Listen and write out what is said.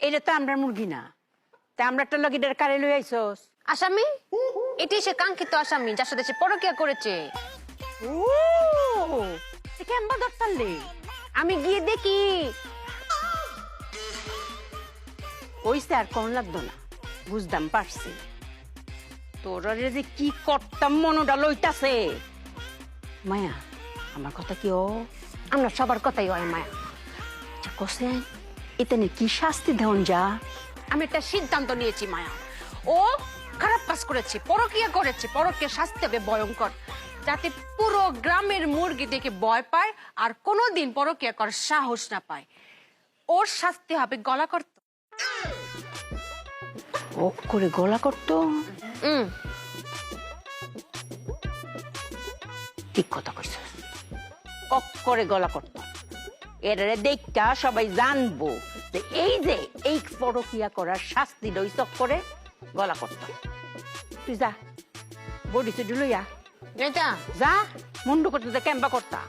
এটা তো আমরা মুরগি না, তা আমরা একটা লগিটার কারে লই আইছস? আসামি, এটি সে কাঙ্ক্ষিত আসামি যার সাথে সে পরকীয়া করেছে। ও কেমবা ধরতালে? আমি গিয়ে দেখি। ওইসে আর কোন লাগতো না, বুঝতাম পারছি। তোরা যে কি করতাম মনোটা লইতাছে। মায়া, আমার কথা কি ও? আমরা সবার কথাই হয় মায়া। আচ্ছা কসে এখানে কি শাস্তি দেওয়ান যা? আমি একটা সিদ্ধান্ত নিয়েছি মায়া। ও খারাপ কাজ করেছে, পরকীয়া করেছে, পরকীয়া শাস্তি হবে ভয়ঙ্কর, যাতে পুরো গ্রামের মুরগি দেখে ভয় পায় আর কোনোদিন পরকীয়া করার সাহস না পায়। ওর শাস্তি হবে গলা করত। ও করে গলা করতো? ঠিক কথা কইছ, কক করে গলা করতো। এরে দেখা সবাই জানবো যে এই পরকিয়া করার শাস্তি লই করে গলা করতো। তুই যা বডি চুডি লইয়া এটা যা, মুন্ডু করতে কেম্বা করতা।